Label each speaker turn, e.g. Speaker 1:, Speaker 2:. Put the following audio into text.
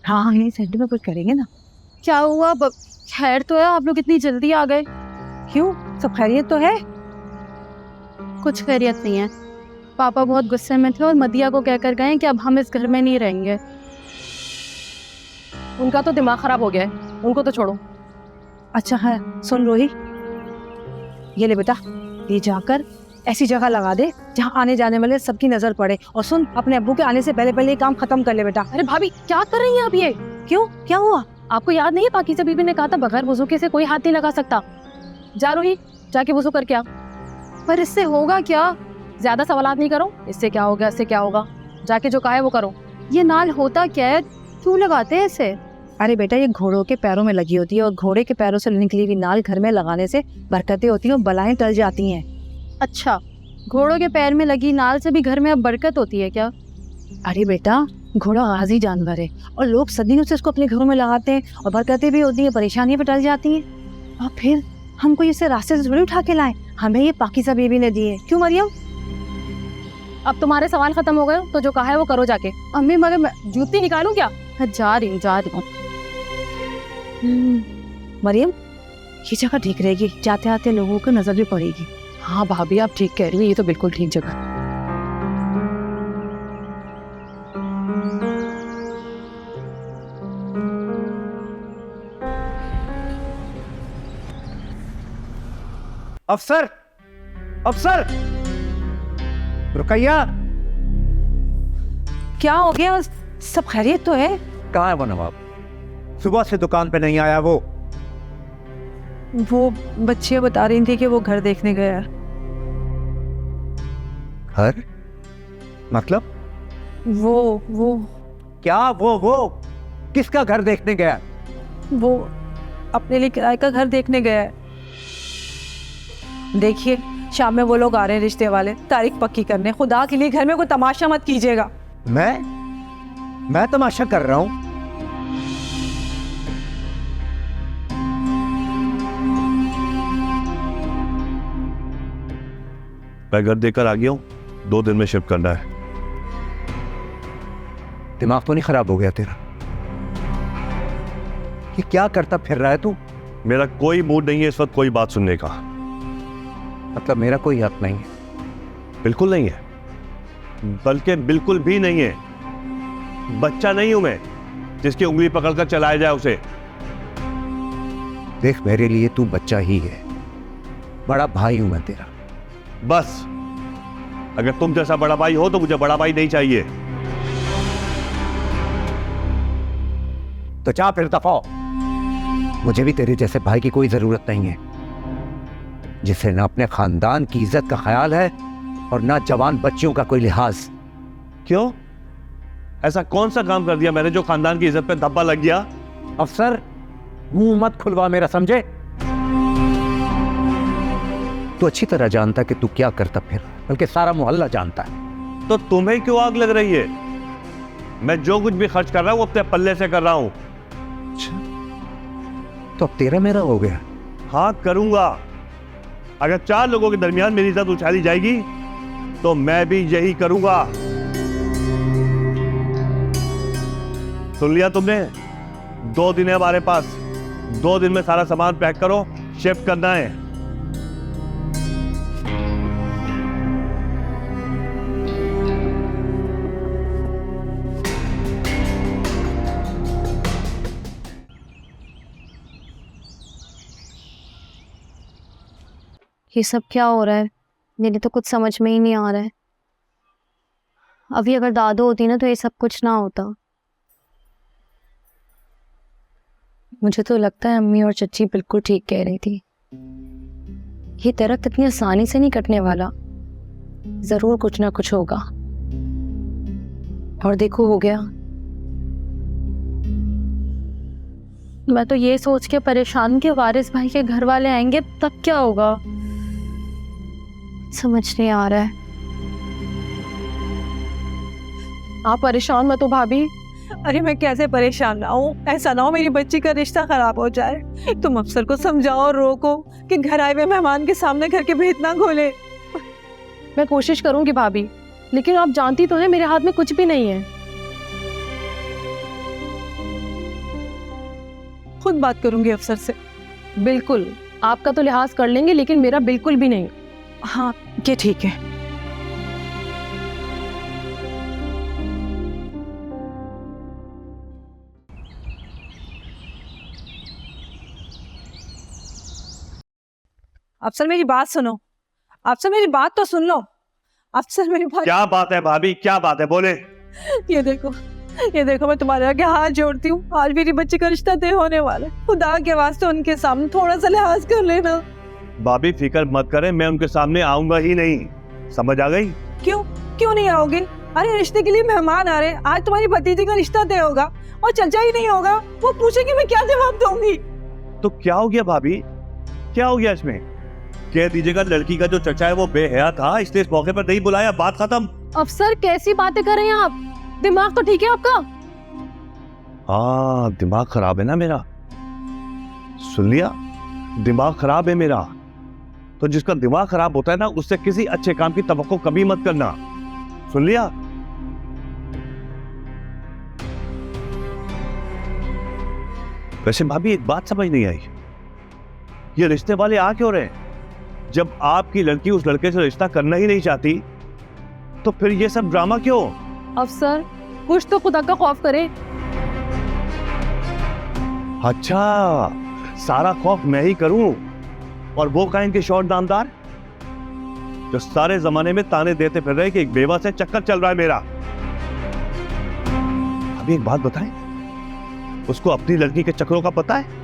Speaker 1: हाँ हाँ, यही सेंटर में कुछ करेंगे ना।
Speaker 2: क्या हुआ? खैर तो है, आप लोग इतनी जल्दी आ गए।
Speaker 1: क्यों, सब खैरियत तो है?
Speaker 2: कुछ खैरियत नहीं है। पापा बहुत गुस्से में थे और मदिया को कहकर गए कि अब हम इस घर में नहीं रहेंगे।
Speaker 3: उनका तो दिमाग खराब हो गया है, उनको तो छोड़ो।
Speaker 1: अच्छा है, सुन रोही, ये ले बेटा, ये जाकर ऐसी जगह लगा दे जहाँ आने जाने वाले सबकी नजर पड़े। और सुन, अपने अब्बू के आने से पहले पहले ये काम खत्म कर ले बेटा।
Speaker 3: अरे भाभी क्या कर रही हैं आप ये?
Speaker 1: क्यों, क्या हुआ?
Speaker 3: आपको याद नहीं है पाकीज़ा बीबी ने कहा था बगैर वुज़ू के से कोई हाथ नहीं लगा सकता? जा रोही, जाके वुज़ू करके आ।
Speaker 2: पर इससे होगा क्या?
Speaker 3: ज्यादा सवालात नहीं करो, इससे क्या होगा, इससे क्या होगा, जाके जो कहा है वो करो।
Speaker 2: ये नाल होता क्या है, क्यों लगाते हैं इसे?
Speaker 1: अरे बेटा, ये घोड़ों के पैरों में लगी होती है और घोड़े के पैरों से निकली हुई नाल घर में लगाने से बरकतें होती हैं और बलाएं टल जाती हैं।
Speaker 2: अच्छा, घोड़ों के पैर में लगी नाल से भी घर में अब बरकत होती है क्या?
Speaker 1: अरे बेटा, घोड़ा गाजी जानवर है और लोग सदियों से इसको अपने घरों में लगाते हैं और बरकतें भी होती हैं, परेशानियां भी टल जाती हैं। और फिर हम कोई इसे रास्ते से थोड़ी उठा के लाए, हमें ये पाकीज़ा बीबी ने दिए। क्यों मरियम?
Speaker 3: अब तुम्हारे सवाल खत्म हो गए तो जो कहा है वो करो जाके।
Speaker 2: अम्मी मगर मैं
Speaker 3: जूती निकालूं क्या?
Speaker 2: जा रही हूँ।
Speaker 1: मरियम, ये जगह ठीक रहेगी, जाते आते लोगों को नजर भी पड़ेगी।
Speaker 3: हाँ भाभी आप ठीक कह रही है, ये तो बिल्कुल ठीक जगह।
Speaker 4: अफसर, अफसर, रुकैया,
Speaker 1: क्या हो गया, सब खैरियत तो है?
Speaker 4: कहाँ है वो नवाब? सुबह से दुकान पे नहीं आया वो।
Speaker 1: बच्चियां बता रही थी कि वो घर देखने गया।
Speaker 4: घर मतलब?
Speaker 1: वो
Speaker 4: क्या वो किसका घर देखने गया?
Speaker 1: वो अपने लिए किराए का घर देखने गया है। देखिए, शाम में वो लोग आ रहे हैं, रिश्ते वाले, तारीख पक्की करने। खुदा के लिए घर में कोई तमाशा मत कीजिएगा।
Speaker 4: मैं तमाशा कर रहा हूँ?
Speaker 5: मैं घर देकर आ गया हूँ, 2 दिन में शिफ्ट करना है।
Speaker 4: दिमाग तो नहीं खराब हो गया तेरा? ये क्या करता फिर रहा है तू?
Speaker 5: मेरा कोई मूड नहीं है इस वक्त कोई बात सुनने का।
Speaker 4: मतलब मेरा कोई हक नहीं है?
Speaker 5: बिल्कुल नहीं है, बल्कि बिल्कुल भी नहीं है। बच्चा नहीं हूं मैं जिसकी उंगली पकड़कर चलाया जाए उसे।
Speaker 4: देख, मेरे लिए तू बच्चा ही है, बड़ा भाई हूं मैं तेरा।
Speaker 5: बस, अगर तुम जैसा बड़ा भाई हो तो मुझे बड़ा भाई नहीं चाहिए।
Speaker 4: तो जा फिर दफा हो। मुझे भी तेरे जैसे भाई की कोई जरूरत नहीं है, जिसे ना अपने खानदान की इज्जत का ख्याल है और ना जवान बच्चियों का कोई लिहाज।
Speaker 5: क्यों? ऐसा कौन सा काम कर दिया मैंने जो खानदान की इज्जत पे धब्बा लग गया?
Speaker 4: अफसर, मुंह मत खुलवा मेरा, समझे? तू अच्छी तरह जानता कि तू क्या करता फिर, बल्कि सारा मोहल्ला जानता है।
Speaker 5: तो तुम्हें क्यों आग लग रही है? मैं जो कुछ भी खर्च कर रहा हूं अपने पल्ले से कर रहा हूं।
Speaker 4: तो अब तेरा मेरा हो गया?
Speaker 5: हाँ करूंगा। अगर 4 लोगों के दरमियान मेरी इज्जत उछाली जाएगी तो मैं भी यही करूंगा। सुन लिया तुमने? 2 दिन है हमारे पास, 2 दिन में सारा सामान पैक करो, शिफ्ट करना है।
Speaker 2: ये सब क्या हो रहा है? मेरे तो कुछ समझ में ही नहीं आ रहा है। अभी अगर दादू होती ना तो ये सब कुछ ना होता।
Speaker 1: मुझे तो लगता है अम्मी और चच्ची बिल्कुल ठीक कह रही थी। ये दरख्त इतनी आसानी से नहीं कटने वाला, जरूर कुछ ना कुछ होगा। और देखो, हो गया।
Speaker 2: मैं तो ये सोच के परेशान कि वारिस भाई के घर वाले आएंगे तब क्या होगा, समझ नहीं आ रहा है।
Speaker 3: आप परेशान मत हो भाभी।
Speaker 1: अरे मैं कैसे परेशान ना हूँ? ऐसा ना हो मेरी बच्ची का रिश्ता खराब हो जाए। तुम अफसर को समझाओ और रोको कि घर आए हुए मेहमान के सामने घर के भेद ना खोले।
Speaker 3: मैं कोशिश करूंगी भाभी, लेकिन आप जानती तो है मेरे हाथ में कुछ भी नहीं है।
Speaker 1: खुद बात करूंगी अफसर से।
Speaker 3: बिल्कुल, आपका तो लिहाज कर लेंगे लेकिन मेरा बिल्कुल भी नहीं।
Speaker 1: हाँ ये ठीक है। अफसर मेरी बात सुनो, अफसर मेरी बात तो सुन लो। अफसर मेरी बात,
Speaker 5: क्या बात है भाभी, क्या बात है, बोले।
Speaker 1: ये देखो, ये देखो, मैं तुम्हारे आगे हाथ जोड़ती हूँ, आज मेरी बच्ची का रिश्ता तय होने वाला है। खुदा के वास्ते उनके सामने थोड़ा सा लिहाज कर लेना।
Speaker 5: भाभी फिक्र मत करें, मैं उनके सामने आऊंगा ही नहीं, समझ आ गई।
Speaker 1: क्यों क्यों नहीं आओगे? अरे रिश्ते के लिए मेहमान आ रहे हैं, आज तुम्हारी भतीजी का रिश्ता तय होगा और चर्चा ही नहीं होगा, वो पूछेगी मैं क्या जवाब दूंगी?
Speaker 5: तो क्या हो गया भाभी, क्या हो गया इसमें? कह दीजिएगा लड़की का जो चचा है वो बेहया था, इसलिए इस मौके पर नहीं बुलाया, बात खत्म।
Speaker 3: अफसर कैसी बातें कर रहे हैं आप? दिमाग तो ठीक है आपका?
Speaker 5: हाँ दिमाग खराब है ना मेरा, सुन लिया, दिमाग खराब है मेरा। तो जिसका दिमाग खराब होता है ना, उससे किसी अच्छे काम की तवक्को कभी मत करना, सुन लिया। वैसे भाभी एक बात समझ नहीं आई, ये रिश्ते वाले आ क्यों रहे हैं? जब आपकी लड़की उस लड़के से रिश्ता करना ही नहीं चाहती तो फिर ये सब ड्रामा क्यों?
Speaker 3: अफसर कुछ तो खुदा का खौफ करें।
Speaker 5: अच्छा, सारा खौफ मैं ही करूं और वो कहें कि शॉर्ट दामदार जो सारे जमाने में ताने देते फिर रहे कि एक बेवा से चक्कर चल रहा है मेरा। अभी एक बात बताएं, उसको अपनी लड़की के चक्करों का पता है?